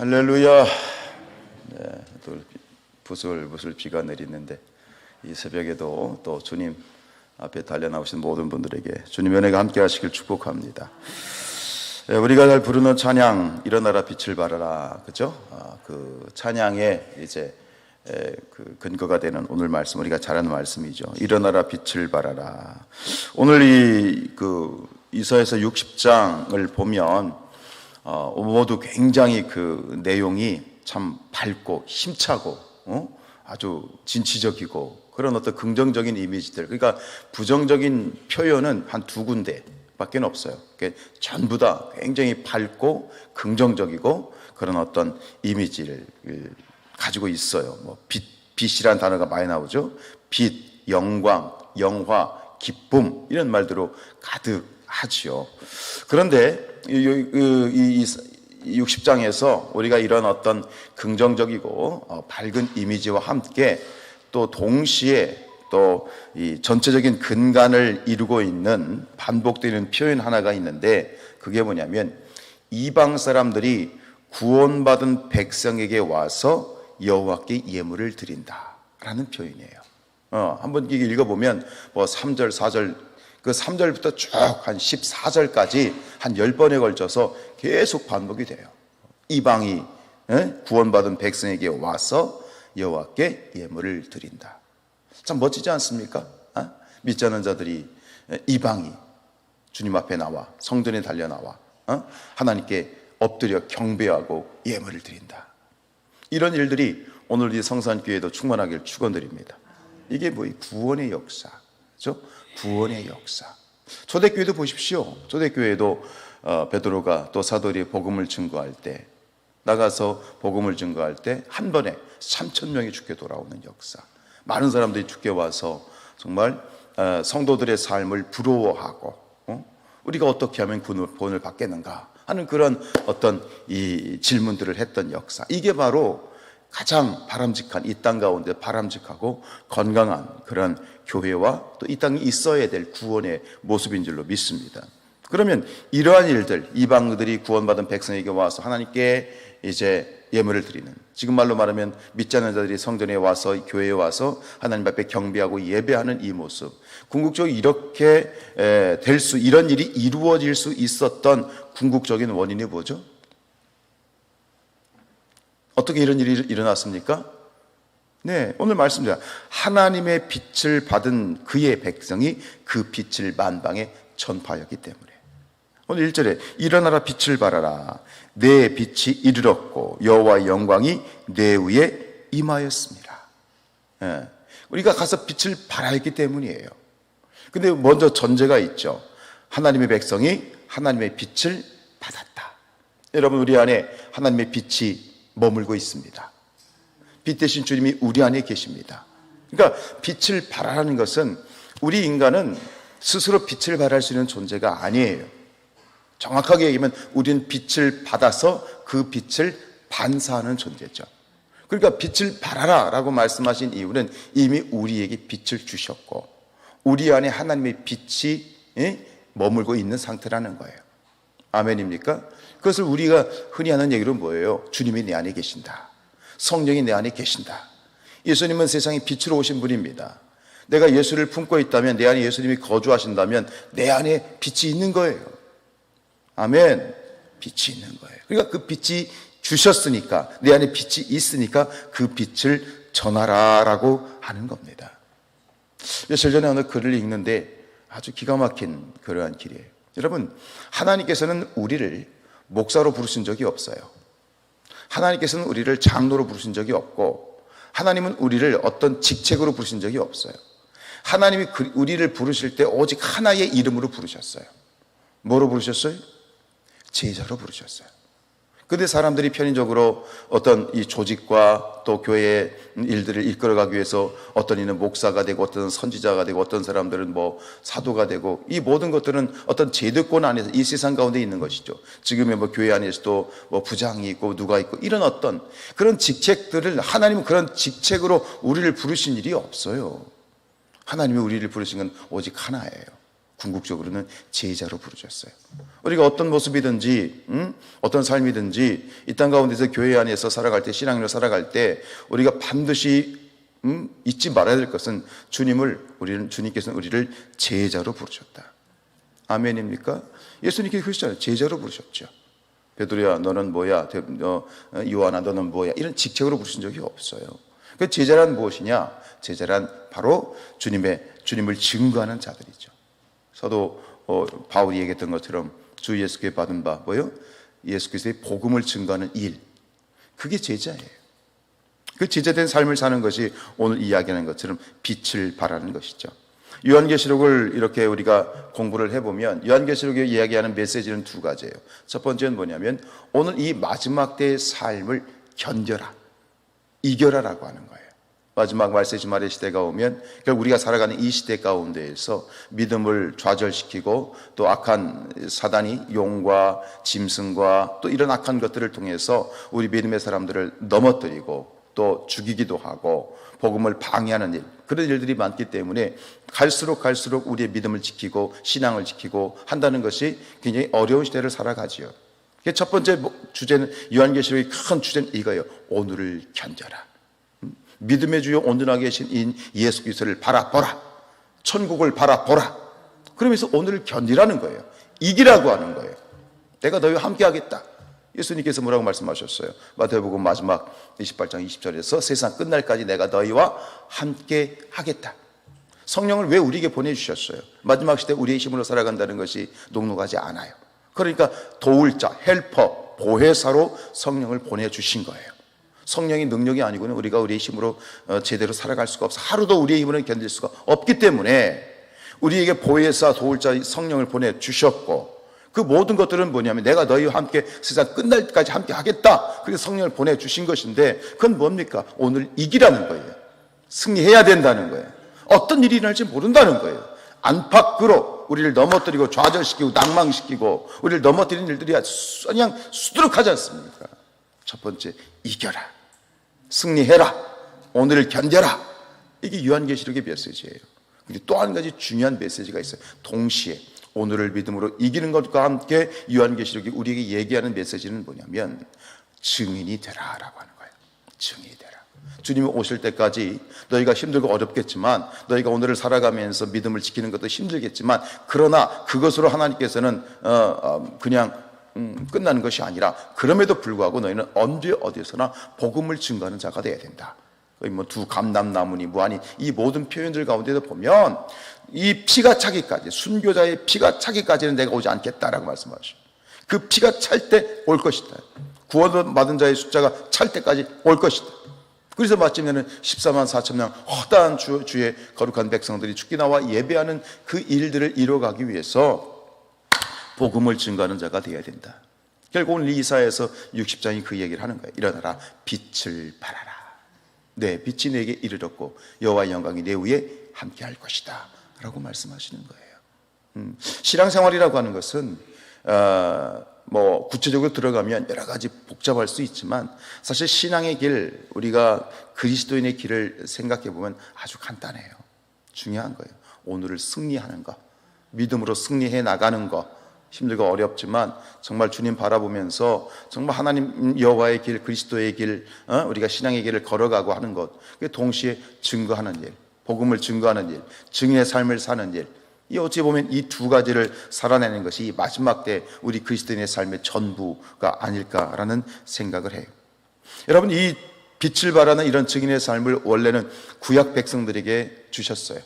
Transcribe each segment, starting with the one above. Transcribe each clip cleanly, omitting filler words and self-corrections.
할렐루야. 네, 또 부슬부슬 비가 내리는데 이 새벽에도 또 주님 앞에 달려나오신 모든 분들에게 주님의 은혜가 함께 하시길 축복합니다. 우리가 잘 부르는 찬양, 일어나라 빛을 발하라, 그죠? 그 찬양의 이제 그 근거가 되는 오늘 말씀, 우리가 잘 아는 말씀이죠. 일어나라 빛을 발하라. 오늘 이사야서 60장을 보면 모두 굉장히 그 내용이 참 밝고 힘차고 아주 진취적이고 그런 어떤 긍정적인 이미지들, 그러니까 부정적인 표현은 한 두 군데 밖에 없어요. 전부 다 굉장히 밝고 긍정적이고 그런 어떤 이미지를 가지고 있어요. 뭐 빛이란 단어가 많이 나오죠. 빛, 영광, 영화, 기쁨, 이런 말들로 가득하지요. 그런데 이 60장에서 우리가 이런 어떤 긍정적이고 밝은 이미지와 함께 또 동시에 또 이 전체적인 근간을 이루고 있는 반복되는 표현 하나가 있는데, 그게 뭐냐면 이방 사람들이 구원받은 백성에게 와서 여호와께 예물을 드린다라는 표현이에요. 한번 읽어보면 뭐 3절, 4절, 그 3절부터 쭉 한 14절까지 한 10번에 걸쳐서 계속 반복이 돼요. 이방이 구원받은 백성에게 와서 여호와께 예물을 드린다. 참 멋지지 않습니까? 믿지 않는 자들이, 이방이 주님 앞에 나와, 성전에 달려 나와 하나님께 엎드려 경배하고 예물을 드린다. 이런 일들이 오늘 이 성산교회도 충만하길 축원드립니다. 이게 뭐 구원의 역사, 그렇죠? 구원의 역사. 초대교회도 보십시오. 초대교회도 베드로가 또 사도들이 복음을 증거할 때, 나가서 복음을 증거할 때 한 번에 3,000명이 죽게 돌아오는 역사. 많은 사람들이 죽게 와서 정말 성도들의 삶을 부러워하고 우리가 어떻게 하면 구원을 받겠는가 하는 그런 어떤 이 질문들을 했던 역사. 이게 바로 가장 바람직한, 이 땅 가운데 바람직하고 건강한 그런 교회와 또 이 땅에 있어야 될 구원의 모습인 줄로 믿습니다. 그러면 이러한 일들, 이방들이 구원받은 백성에게 와서 하나님께 이제 예물을 드리는, 지금 말로 말하면 믿지 않는 자들이 성전에 와서, 교회에 와서 하나님 앞에 경배하고 예배하는 이 모습, 궁극적으로 이렇게 이런 일이 이루어질 수 있었던 궁극적인 원인이 뭐죠? 어떻게 이런 일이 일어났습니까? 네, 오늘 말씀드려, 하나님의 빛을 받은 그의 백성이 그 빛을 만방에 전파하였기 때문에. 오늘 1절에 일어나라 빛을 발하라, 내 빛이 이르렀고 여호와의 영광이 내 위에 임하였습니다. 네, 우리가 가서 빛을 발하였기 때문이에요. 근데 먼저 전제가 있죠. 하나님의 백성이 하나님의 빛을 받았다. 여러분, 우리 안에 하나님의 빛이 머물고 있습니다. 빛 대신 주님이 우리 안에 계십니다. 그러니까 빛을 발하는 것은, 우리 인간은 스스로 빛을 발할 수 있는 존재가 아니에요. 정확하게 얘기하면 우리는 빛을 받아서 그 빛을 반사하는 존재죠. 그러니까 빛을 발하라 라고 말씀하신 이유는 이미 우리에게 빛을 주셨고 우리 안에 하나님의 빛이 머물고 있는 상태라는 거예요. 아멘입니까? 그것을 우리가 흔히 하는 얘기로 뭐예요? 주님이 내 안에 계신다. 성령이 내 안에 계신다. 예수님은 세상에 빛으로 오신 분입니다. 내가 예수를 품고 있다면, 내 안에 예수님이 거주하신다면 내 안에 빛이 있는 거예요. 아멘. 빛이 있는 거예요. 그러니까 그 빛이 주셨으니까, 내 안에 빛이 있으니까 그 빛을 전하라라고 하는 겁니다. 며칠 전에 어느 글을 읽는데 아주 기가 막힌 그러한 길이에요. 여러분, 하나님께서는 우리를 목사로 부르신 적이 없어요. 하나님께서는 우리를 장로로 부르신 적이 없고, 하나님은 우리를 어떤 직책으로 부르신 적이 없어요. 하나님이 우리를 부르실 때 오직 하나의 이름으로 부르셨어요. 뭐로 부르셨어요? 제자로 부르셨어요. 근데 사람들이 편의적으로 어떤 이 조직과 또 교회의 일들을 이끌어가기 위해서 어떤 이는 목사가 되고 어떤 선지자가 되고 어떤 사람들은 뭐 사도가 되고, 이 모든 것들은 어떤 제도권 안에서 이 세상 가운데 있는 것이죠. 지금의 뭐 교회 안에서도 뭐 부장이 있고 누가 있고 이런 어떤 그런 직책들을, 하나님은 그런 직책으로 우리를 부르신 일이 없어요. 하나님이 우리를 부르신 건 오직 하나예요. 궁극적으로는 제자로 부르셨어요. 우리가 어떤 모습이든지 어떤 삶이든지 이 땅 가운데서 교회 안에서 살아갈 때, 신앙으로 살아갈 때 우리가 반드시 잊지 말아야 될 것은 주님께서는 우리를 제자로 부르셨다. 아멘입니까? 예수님께서 그러셨잖아요. 제자로 부르셨죠. 베드로야 너는 뭐야, 요한아 너는 뭐야, 이런 직책으로 부르신 적이 없어요. 그 제자란 무엇이냐? 제자란 바로 주님을 증거하는 자들이죠. 저도 바울이 얘기했던 것처럼 주 예수께 받은 바 뭐요? 예수 그리스도의 복음을 증거하는 일, 그게 제자예요. 그 제자된 삶을 사는 것이 오늘 이야기하는 것처럼 빛을 발하는 것이죠. 요한계시록을 이렇게 우리가 공부를 해보면 요한계시록에 이야기하는 메시지는 두 가지예요. 첫 번째는 뭐냐면 오늘 이 마지막 때의 삶을 견뎌라, 이겨라라고 하는 거예요. 마지막 말세지 말의 시대가 오면 결국 우리가 살아가는 이 시대 가운데에서 믿음을 좌절시키고 또 악한 사단이 용과 짐승과 또 이런 악한 것들을 통해서 우리 믿음의 사람들을 넘어뜨리고 또 죽이기도 하고 복음을 방해하는 일, 그런 일들이 많기 때문에 갈수록 우리의 믿음을 지키고 신앙을 지키고 한다는 것이 굉장히 어려운 시대를 살아가지요. 첫 번째 주제는, 요한계시록의 큰 주제는 이거예요. 오늘을 견뎌라. 믿음의 주요 온전하게 계신 예수 그리스도를 바라보라. 천국을 바라보라. 그러면서 오늘을 견디라는 거예요. 이기라고 하는 거예요. 내가 너희와 함께 하겠다. 예수님께서 뭐라고 말씀하셨어요? 마태복음 마지막 28장 20절에서 세상 끝날까지 내가 너희와 함께 하겠다. 성령을 왜 우리에게 보내주셨어요? 마지막 시대 우리의 힘으로 살아간다는 것이 녹록하지 않아요. 그러니까 도울 자, 헬퍼, 보혜사로 성령을 보내주신 거예요. 성령의 능력이 아니고는 우리가 우리의 힘으로 제대로 살아갈 수가 없어. 하루도 우리의 힘으로는 견딜 수가 없기 때문에 우리에게 보혜사, 도울 자 성령을 보내주셨고, 그 모든 것들은 뭐냐면 내가 너희와 함께 세상 끝날 때까지 함께 하겠다. 그래서 성령을 보내주신 것인데 그건 뭡니까? 오늘 이기라는 거예요. 승리해야 된다는 거예요. 어떤 일이 일어날지 모른다는 거예요. 안팎으로 우리를 넘어뜨리고 좌절시키고 낭망시키고 우리를 넘어뜨리는 일들이 그냥 수두룩하지 않습니까? 첫 번째, 이겨라. 승리해라. 오늘을 견뎌라. 이게 요한계시록의 메시지예요. 근데 또 한 가지 중요한 메시지가 있어요. 동시에 오늘을 믿음으로 이기는 것과 함께 요한계시록이 우리에게 얘기하는 메시지는 뭐냐면 증인이 되라라고 하는 거예요. 증인이 되라. 주님이 오실 때까지 너희가 힘들고 어렵겠지만, 너희가 오늘을 살아가면서 믿음을 지키는 것도 힘들겠지만, 그러나 그것으로 하나님께서는 그냥 끝나는 것이 아니라 그럼에도 불구하고 너희는 언제 어디서나 복음을 증거하는 자가 되어야 된다. 뭐 두 감람나무니 뭐하니 이 모든 표현들 가운데도 보면 이 피가 차기까지, 순교자의 피가 차기까지는 내가 오지 않겠다라고 말씀하시죠. 그 피가 찰 때 올 것이다. 구원받은 자의 숫자가 찰 때까지 올 것이다. 그래서 마침내는 14만 4천 명 허다한 주의 거룩한 백성들이 죽기 나와 예배하는 그 일들을 이뤄가기 위해서 복음을 증거하는 자가 되어야 된다. 결국 오늘 이사야에서 60장이 그 얘기를 하는 거예요. 일어나라, 빛을 발하라. 내 빛이 내게 이르렀고 여호와의 영광이 내 위에 함께할 것이다 라고 말씀하시는 거예요. 신앙생활이라고 하는 것은 뭐 구체적으로 들어가면 여러 가지 복잡할 수 있지만 사실 신앙의 길, 우리가 그리스도인의 길을 생각해 보면 아주 간단해요. 중요한 거예요. 오늘을 승리하는 것, 믿음으로 승리해 나가는 것. 힘들고 어렵지만 정말 주님 바라보면서 정말 하나님 여호와의 길, 그리스도의 길, 우리가 신앙의 길을 걸어가고 하는 것, 동시에 증거하는 일, 복음을 증거하는 일, 증인의 삶을 사는 일, 이 어찌 보면 이 두 가지를 살아내는 것이 이 마지막 때 우리 그리스도인의 삶의 전부가 아닐까라는 생각을 해요. 여러분, 이 빛을 발하는 이런 증인의 삶을 원래는 구약 백성들에게 주셨어요.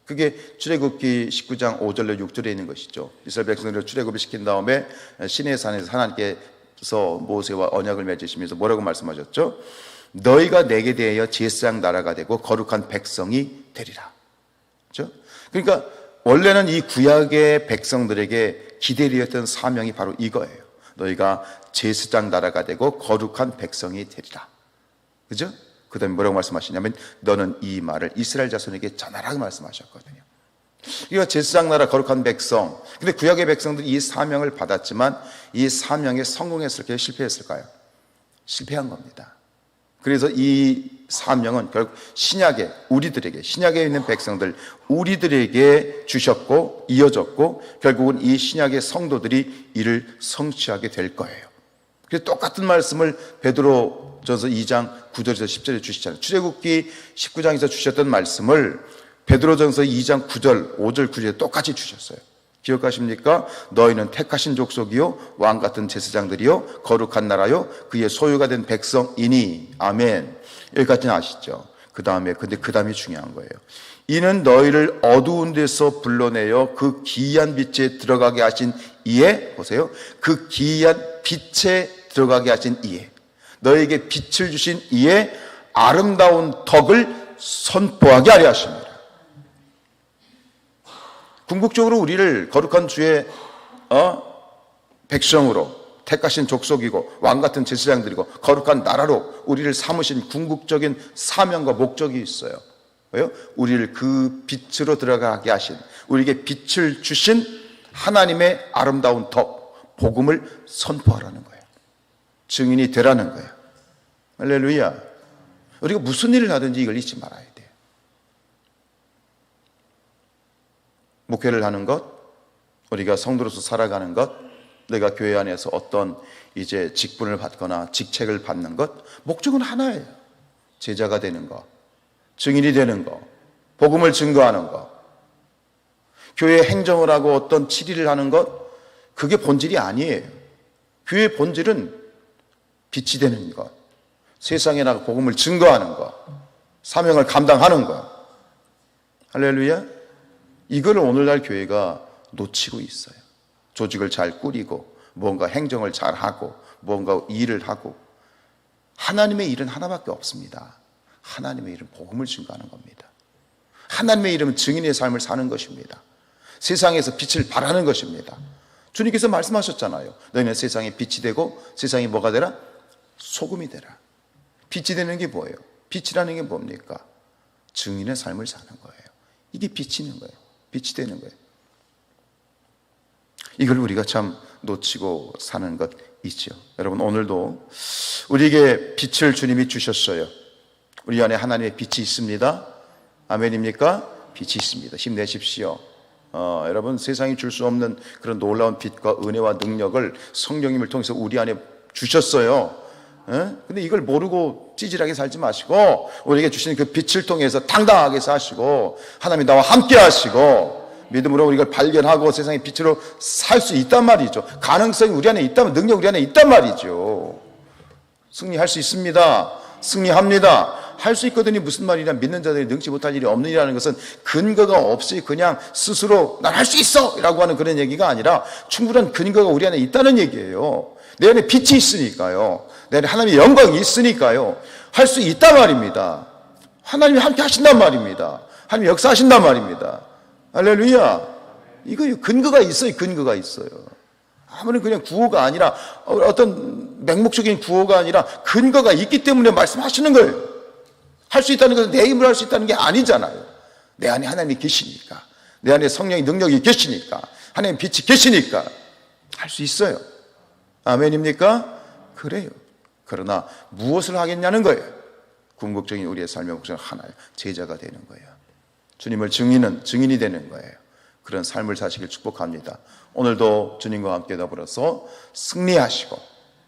그게 출애굽기 19장 5절로 6절에 있는 것이죠. 이스라엘 백성들을 출애굽을 시킨 다음에 시내산에서 하나님께서 모세와 언약을 맺으시면서 뭐라고 말씀하셨죠? 너희가 내게 대하여 제사장 나라가 되고 거룩한 백성이 되리라. 그렇죠? 그러니까 원래는 이 구약의 백성들에게 기대되었던 사명이 바로 이거예요. 너희가 제사장 나라가 되고 거룩한 백성이 되리라. 그죠? 그 다음에 뭐라고 말씀하시냐면 너는 이 말을 이스라엘 자손에게 전하라고 말씀하셨거든요. 그러니까 제사장 나라, 거룩한 백성. 근데 구약의 백성들이 이 사명을 받았지만 이 사명에 성공했을까요? 실패했을까요? 실패한 겁니다. 그래서 이 사명은 결국 신약에 우리들에게, 신약에 있는 백성들 우리들에게 주셨고 이어졌고 결국은 이 신약의 성도들이 이를 성취하게 될 거예요. 그래서 똑같은 말씀을 베드로전서 2장 9절에서 10절에 주시잖아요. 출애굽기 19장에서 주셨던 말씀을 베드로전서 2장 9절, 5절, 9절에 똑같이 주셨어요. 기억하십니까? 너희는 택하신 족속이요 왕 같은 제사장들이요 거룩한 나라요 그의 소유가 된 백성이니. 아멘. 여기까지는 아시죠? 그 다음에 중요한 거예요. 이는 너희를 어두운 데서 불러내어 그 기이한 빛에 들어가게 하신 이에, 보세요, 그 기이한 빛에 들어가게 하신 이에, 너희에게 빛을 주신 이에 아름다운 덕을 선포하게 하려 하십니다. 궁극적으로 우리를 거룩한 주의 백성으로 택하신 족속이고 왕같은 제사장들이고 거룩한 나라로 우리를 삼으신 궁극적인 사명과 목적이 있어요. 왜요? 우리를 그 빛으로 들어가게 하신, 우리에게 빛을 주신 하나님의 아름다운 덕, 복음을 선포하라는 거예요. 증인이 되라는 거예요. 할렐루야. 우리가 무슨 일을 하든지 이걸 잊지 말아야 돼요. 목회를 하는 것, 우리가 성도로서 살아가는 것, 내가 교회 안에서 어떤 이제 직분을 받거나 직책을 받는 것, 목적은 하나예요. 제자가 되는 것, 증인이 되는 것, 복음을 증거하는 것. 교회 행정을 하고 어떤 치리를 하는 것, 그게 본질이 아니에요. 교회의 본질은 빛이 되는 것, 세상에 나가 복음을 증거하는 것, 사명을 감당하는 것. 할렐루야. 이걸 오늘날 교회가 놓치고 있어요. 조직을 잘 꾸리고 뭔가 행정을 잘 하고 뭔가 일을 하고. 하나님의 일은 하나밖에 없습니다. 하나님의 일은 복음을 증거하는 겁니다. 하나님의 일은 증인의 삶을 사는 것입니다. 세상에서 빛을 발하는 것입니다. 주님께서 말씀하셨잖아요. 너희는 세상에 빛이 되고 세상이 뭐가 되라? 소금이 되라. 빛이 되는 게 뭐예요? 빛이라는 게 뭡니까? 증인의 삶을 사는 거예요. 이게 비치는 거예요. 빛이 되는 거예요. 이걸 우리가 참 놓치고 사는 것 있죠. 여러분, 오늘도 우리에게 빛을 주님이 주셨어요. 우리 안에 하나님의 빛이 있습니다. 아멘입니까? 빛이 있습니다. 힘내십시오. 여러분, 세상이 줄 수 없는 그런 놀라운 빛과 은혜와 능력을 성령님을 통해서 우리 안에 주셨어요. 근데 이걸 모르고 찌질하게 살지 마시고 우리에게 주신 그 빛을 통해서 당당하게 사시고 하나님이 나와 함께 하시고 믿음으로 우리가 발견하고 세상의 빛으로 살 수 있단 말이죠. 가능성이 우리 안에 있다면, 능력 우리 안에 있단 말이죠. 승리할 수 있습니다. 승리합니다. 할 수 있거든요. 무슨 말이냐? 믿는 자들이 능치 못할 일이 없느니라는 것은 근거가 없이 그냥 스스로 난 할 수 있어! 라고 하는 그런 얘기가 아니라 충분한 근거가 우리 안에 있다는 얘기예요. 내 안에 빛이 있으니까요. 내 안에 하나님의 영광이 있으니까요. 할 수 있단 말입니다. 하나님이 함께 하신단 말입니다. 하나님이 역사하신단 말입니다. 할렐루야. 이거 근거가 있어요. 근거가 있어요. 아무리 그냥 구호가 아니라 어떤 맹목적인 구호가 아니라 근거가 있기 때문에 말씀하시는 거예요. 할 수 있다는 것은 내 힘으로 할 수 있다는 게 아니잖아요. 내 안에 하나님이 계시니까, 내 안에 성령의 능력이 계시니까, 하나님 빛이 계시니까 할 수 있어요. 아멘입니까? 그래요. 그러나 무엇을 하겠냐는 거예요. 궁극적인 우리의 삶의 목적은 하나예요. 제자가 되는 거예요. 주님을 증인이 되는 거예요. 그런 삶을 사시길 축복합니다. 오늘도 주님과 함께 더불어서 승리하시고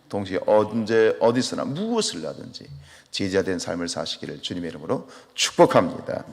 동시에 언제 어디서나 무엇을 하든지 제자된 삶을 사시기를 주님의 이름으로 축복합니다.